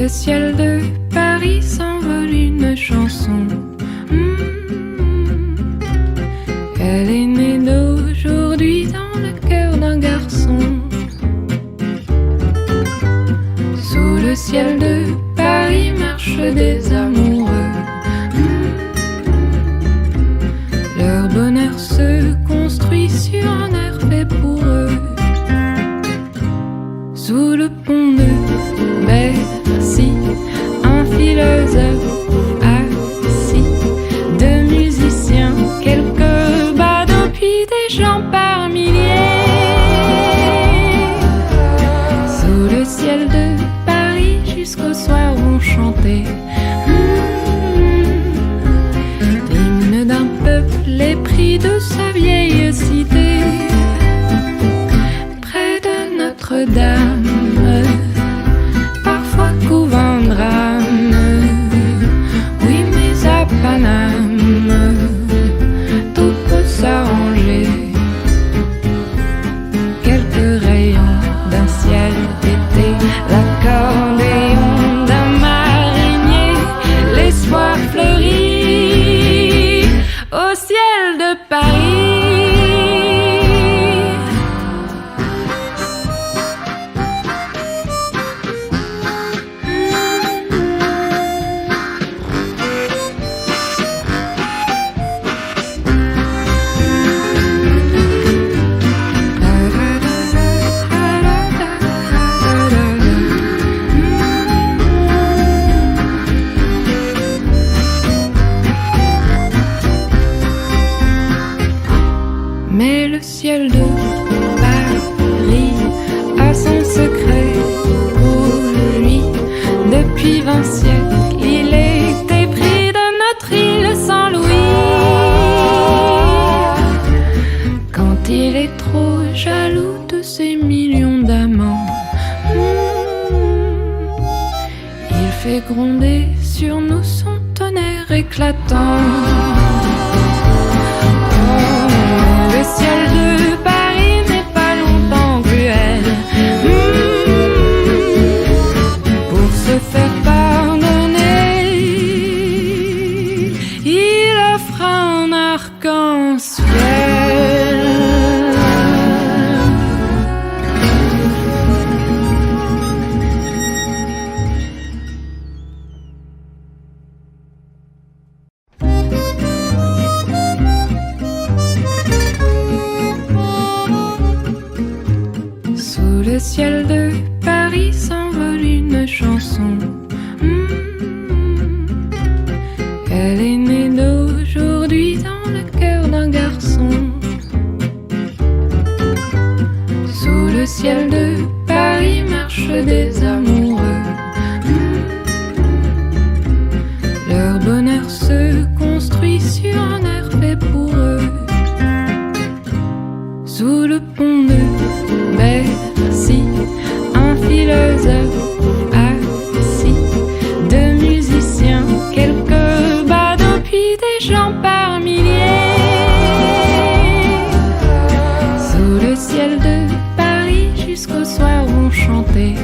ciel de Paris s'envole une chanson. Elle est née d'aujourd'hui dans le cœur d'un garçon. Sous le ciel de Paris marchent des amoureux. Leur bonheur se construit sur un air fait pour eux. Sous le pont de Bercy, un philosophe assis, deux musiciens, quelques badauds, puis des gens par milliers. Sous le ciel de Paris, jusqu'au soir vont chanter l'hymne d'un peuple épris de sa vieille cité. Près de Notre-Dame, parfois couvre un drame. Oui, mais à Paname, tout peut s'arranger. Quelques rayons d'un ciel d'été, l'accordéon d'un marinier, l'espoir fleurit au ciel de Paris. Mais le ciel de Paris a son secret pour lui. Depuis 20 siècles, il est épris de notre île sans Louis. Quand il est trop jaloux de ses millions d'amants, il fait gronder sur nous son tonnerre éclatant. Le ciel de Paris n'est pas longtemps cruel. Pour se faire pardonner, il offre un arc-en-ciel. Sous le ciel de Paris s'envole une chanson. Elle est née d'aujourd'hui dans le cœur d'un garçon. Sous le ciel de Paris marchent des amoureux. Leur bonheur se construit sur un air fait pour eux. Sous le pont de Bercy, un philosophe assis, deux musiciens, quelques badauds, puis des gens par milliers. Sous le ciel de Paris, jusqu'au soir vont chanter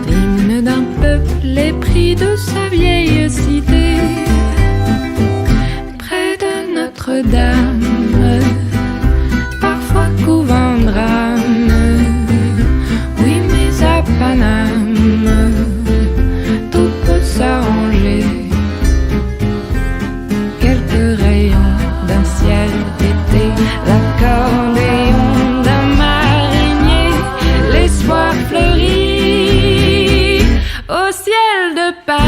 l'hymne d'un peuple épris de sa vieille cité. Près de Notre-Dame, parfois couvre un drame. Oui, mais à Paname, tout peut s'arranger. Quelques rayons d'un ciel d'été, l'accordéon d'un marinier, l'espoir fleurit au ciel de Paris.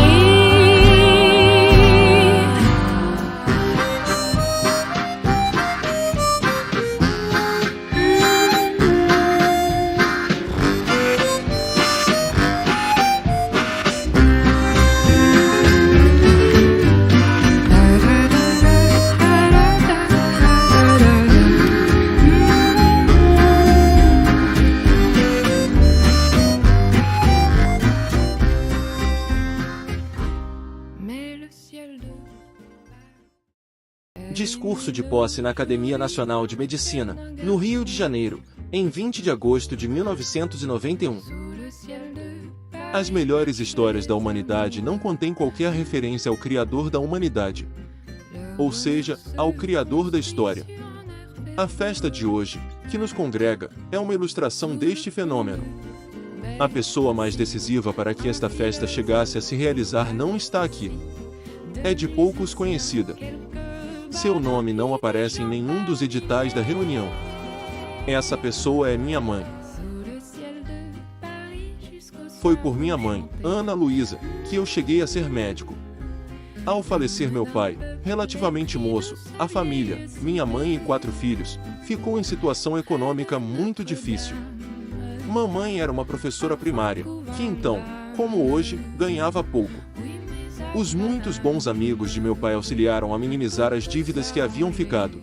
Discurso de posse na Academia Nacional de Medicina, no Rio de Janeiro, em 20 de agosto de 1991. As melhores histórias da humanidade não contêm qualquer referência ao Criador da humanidade, ou seja, ao Criador da história. A festa de hoje, que nos congrega, é uma ilustração deste fenômeno. A pessoa mais decisiva para que esta festa chegasse a se realizar não está aqui. É de poucos conhecida. Seu nome não aparece em nenhum dos editais da reunião. Essa pessoa é minha mãe. Foi por minha mãe, Ana Luísa, que eu cheguei a ser médico. Ao falecer meu pai, relativamente moço, a família, minha mãe e 4 filhos, ficou em situação econômica muito difícil. Mamãe era uma professora primária, que então, como hoje, ganhava pouco. Os muitos bons amigos de meu pai auxiliaram a minimizar as dívidas que haviam ficado.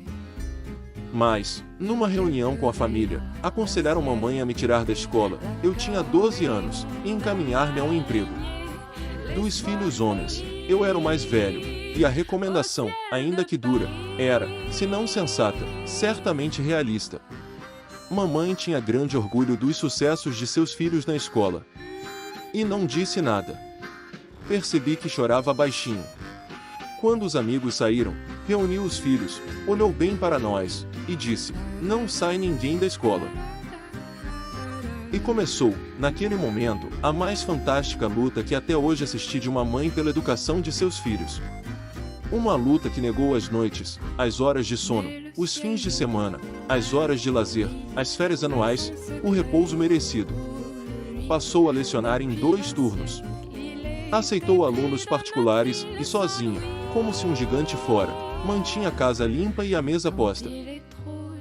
Mas, numa reunião com a família, aconselharam mamãe a me tirar da escola, eu tinha 12 anos, e encaminhar-me a um emprego. Dos filhos homens, eu era o mais velho, e a recomendação, ainda que dura, era, se não sensata, certamente realista. Mamãe tinha grande orgulho dos sucessos de seus filhos na escola. E não disse nada. Percebi que chorava baixinho. Quando os amigos saíram, reuniu os filhos, olhou bem para nós, e disse, não sai ninguém da escola. E começou, naquele momento, a mais fantástica luta que até hoje assisti de uma mãe pela educação de seus filhos. Uma luta que negou as noites, as horas de sono, os fins de semana, as horas de lazer, as férias anuais, o repouso merecido. Passou a lecionar em 2 turnos. Aceitou alunos particulares e sozinha, como se um gigante fora, mantinha a casa limpa e a mesa posta.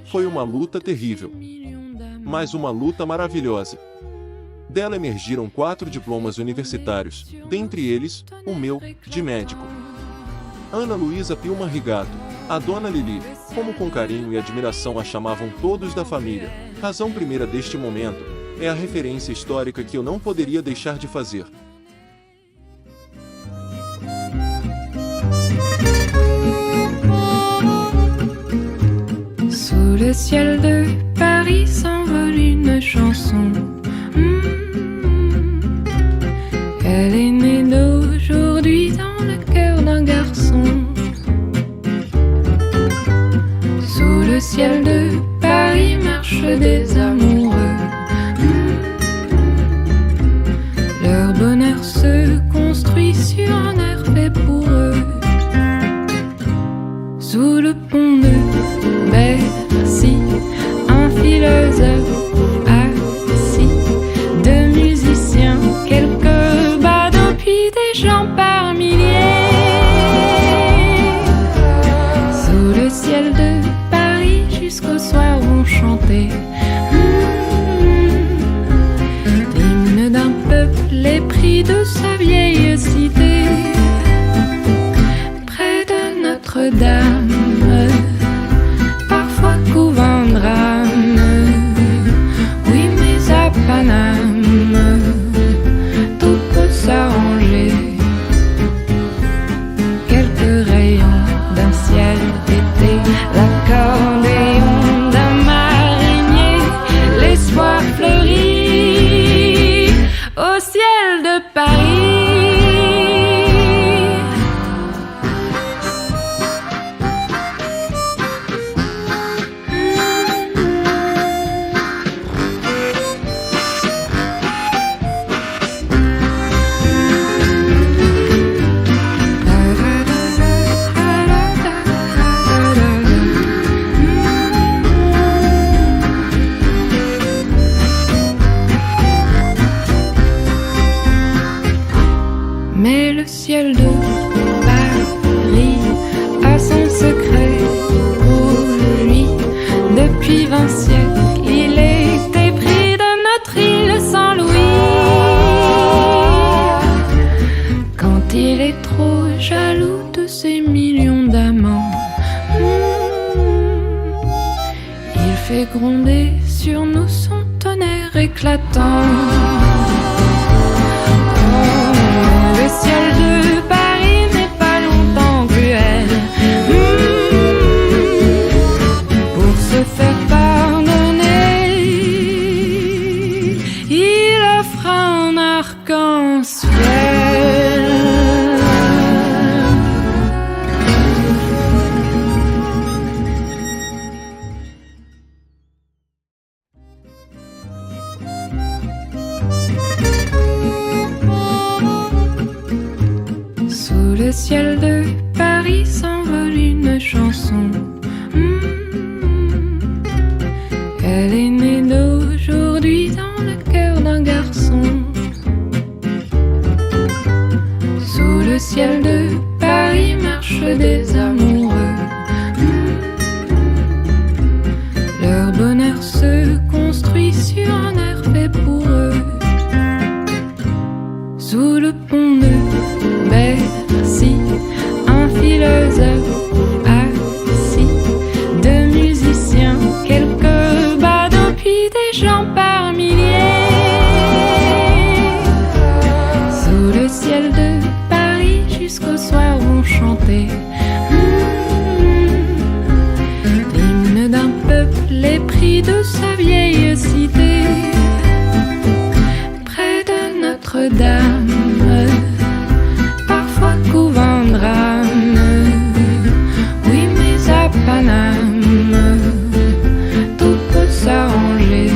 Foi uma luta terrível, mas uma luta maravilhosa. Dela emergiram 4 diplomas universitários, dentre eles, o meu, de médico. Ana Luísa Pilma Rigato, a dona Lili, como com carinho e admiração a chamavam todos da família, razão primeira deste momento, é a referência histórica que eu não poderia deixar de fazer. Sous le ciel de Paris s'envole une chanson. Elle est née d'aujourd'hui dans le cœur d'un garçon. Sous le ciel de Paris marchent des amoureux. Leur bonheur se construit sur un air fait pour eux. Sous le pont de Bercy, un philosophe assis, 2 musiciens, quelques badauds, puis des gens par milliers. Sous le ciel de Paris, jusqu'au soir vont chanter l'hymne d'un peuple épris de sa vieille cité. Près de Notre-Dame, parfois couve un drame. Oui, mais à Paname, tout peut s'arranger. Quelques rayons d'un ciel d'été, l'accordéon d'un marinier, l'espoir fleurit au ciel de Paris. Mais le ciel de Paris a son secret pour lui. Depuis 20 siècles, il est épris de notre île sans Louis. Quand il est trop jaloux de ses millions d'amants, il fait gronder sur nous son tonnerre éclatant. Le ciel de Paris n'est pas longtemps cruel. Pour se faire pardonner, il offre un archange. ciel de Paris s'envole une chanson. Elle est née d'aujourd'hui dans le cœur d'un garçon. Sous le ciel de Paris marchent des amoureux. Leur bonheur se construit sur un air fait pour eux. Sous le pont de Bercy, un philosophe assis, deux musiciens, quelques badauds, puis des gens par milliers. Sous le ciel de Paris, jusqu'au soir vont chanter l'hymne d'un peuple épris de sa vieille cité. Près de Notre-Dame, parfois couvre un drame. Oui, mais à Paname, tout peut s'arranger.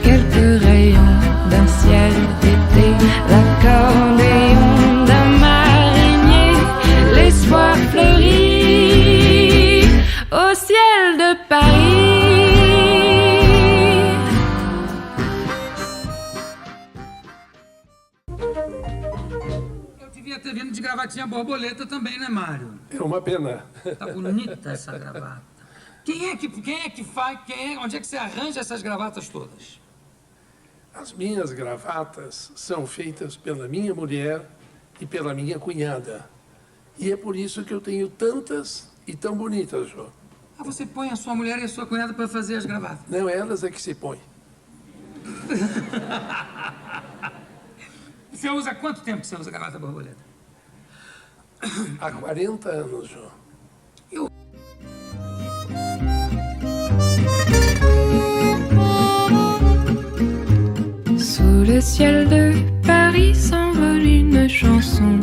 Quelques rayons d'un ciel d'été, l'accordéon d'un marinier, l'espoir fleurit au ciel de Paris. Eu devia ter vindo de gravatinha borboleta também, né, Mário? É uma pena. Tá bonita essa gravata. Quem é que faz? Onde é que você arranja essas gravatas todas? As minhas gravatas são feitas pela minha mulher e pela minha cunhada. E é por isso que eu tenho tantas e tão bonitas, Jô. Ah, você põe a sua mulher e a sua cunhada para fazer as gravatas? Não, elas é que se põem. Você usa quanto tempo que você usa gravata borboleta? Há 40 anos, Jô. Sous le ciel de Paris s'envole une chanson.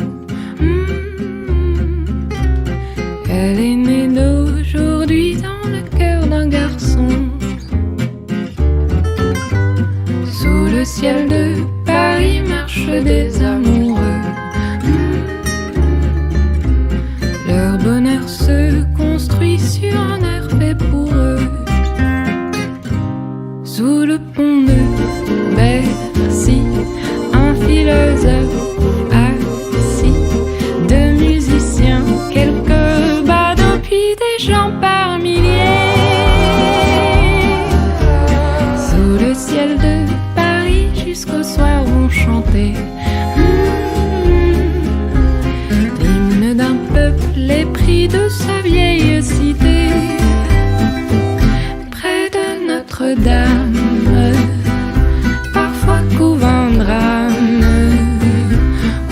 Elle est née d'aujourd'hui dans le cœur d'un garçon. Sous le ciel de Paris marchent des amoureux. Leur bonheur se construit sur un air fait pour eux. Sous le pont de Bercy, un philosophe assis, deux musiciens, quelques badauds, puis des gens par milliers. Sous le ciel de Paris, jusqu'au soir vont chanter l'hymne d'un peuple épris de sa vieille cité. Près de Notre-Dame, parfois couvre un drame.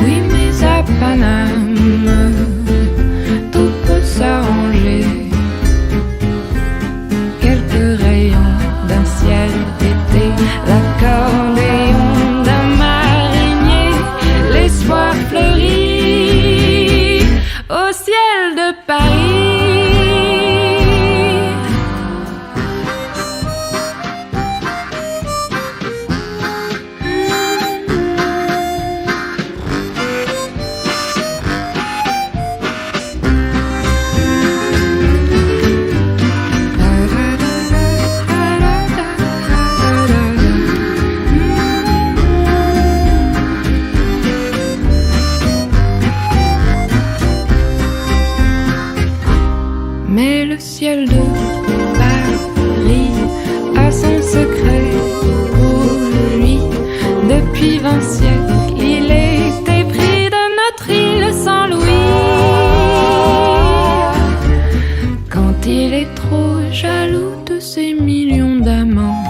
Oui, mais à Paname, tout peut s'arranger. Quelques rayons d'un ciel d'été, l'accordéon d'un marinier, l'espoir fleurit au ciel de Paris. Mais le ciel de Paris a son secret pour lui. Depuis 20 siècles, il est épris de notre île sans Louis. Quand il est trop jaloux de ses millions d'amants,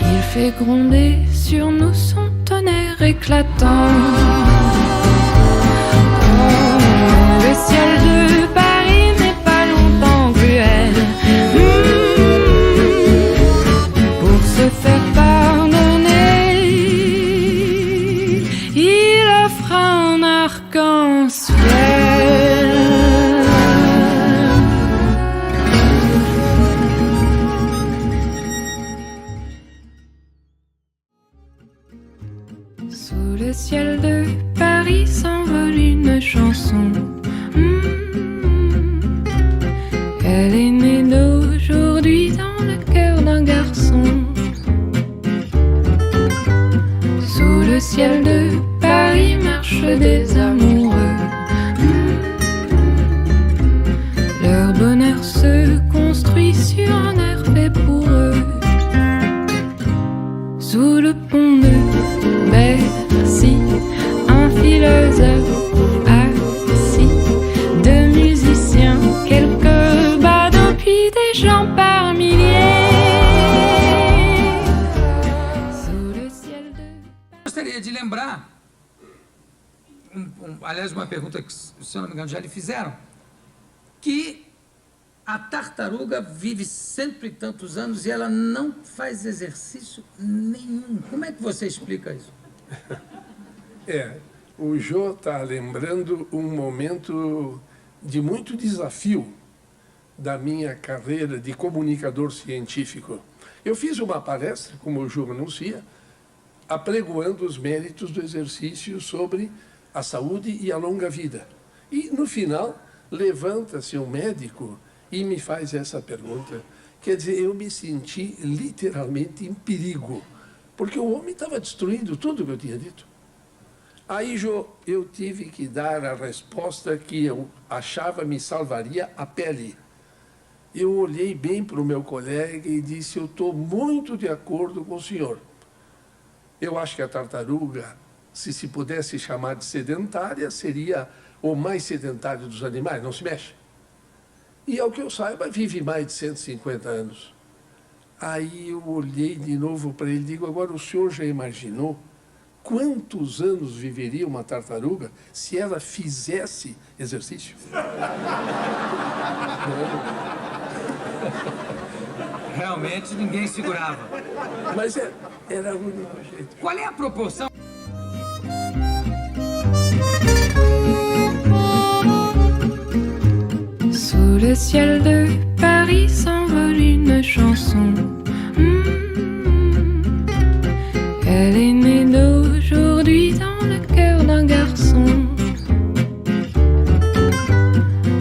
il fait gronder sur nous son tonnerre éclatant. Le ciel de Paris n'est pas longtemps cruel. Pour se faire pardonner, il offre un arc-en-ciel. Sous chanson. Elle est née d'aujourd'hui dans le cœur d'un garçon. Sous le ciel de Paris marchent des amoureux. Leur bonheur se construit sur un air fait pour eux. Sous le pont de Bercy, un philosophe assis, deux musiciens, quelques badauds, puis des gens par milliers. Sous le ciel de... Gostaria de lembrar, aliás, uma pergunta que, se eu não me engano, já lhe fizeram, que a tartaruga vive cento e tantos anos e ela não faz exercício nenhum. Como é que você explica isso? O Jô está lembrando um momento de muito desafio da minha carreira de comunicador científico. Eu fiz uma palestra, como o Jô anuncia, apregoando os méritos do exercício sobre a saúde e a longa vida. E, no final, levanta-se um médico e me faz essa pergunta. Quer dizer, eu me senti literalmente em perigo, porque o homem estava destruindo tudo que eu tinha dito. Aí, Jô, eu tive que dar a resposta que eu achava me salvaria a pele. Eu olhei bem para o meu colega e disse, eu estou muito de acordo com o senhor. Eu acho que a tartaruga, se pudesse chamar de sedentária, seria o mais sedentário dos animais, não se mexe. E, ao que eu saiba, vive mais de 150 anos. Aí eu olhei de novo para ele e digo, agora o senhor já imaginou quantos anos viveria uma tartaruga se ela fizesse exercício? Realmente ninguém segurava. Mas era o único jeito. Qual é a proporção? Sous le ciel de Paris s'envole une chanson. Elle est née d'aujourd'hui dans le cœur d'un garçon.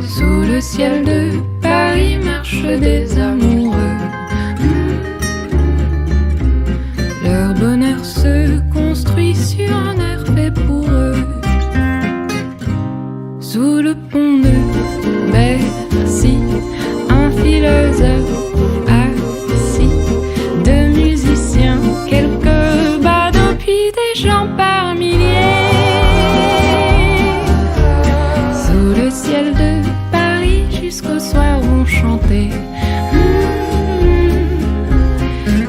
Sous le ciel de Paris marchent des amoureux. Leur bonheur se construit sur un air fait pour eux. Sous le pont de Bercy, un philosophe assis, deux musiciens, quelques badauds, puis des gens par milliers. Sous le ciel de Paris jusqu'au soir vont chanter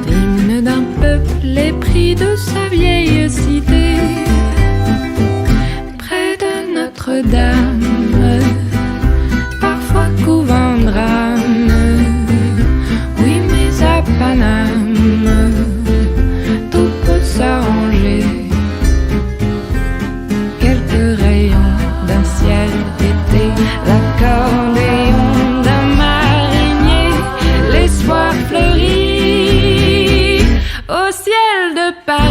l'hymne d'un peuple épris de sa vieille cité. Près de Notre-Dame, parfois couve un drame. Oui, mais à Paname, tout peut s'arranger. Quelques rayons d'un ciel d'été, l'accordéon d'un marinier, l'espoir fleurit au ciel de Paris.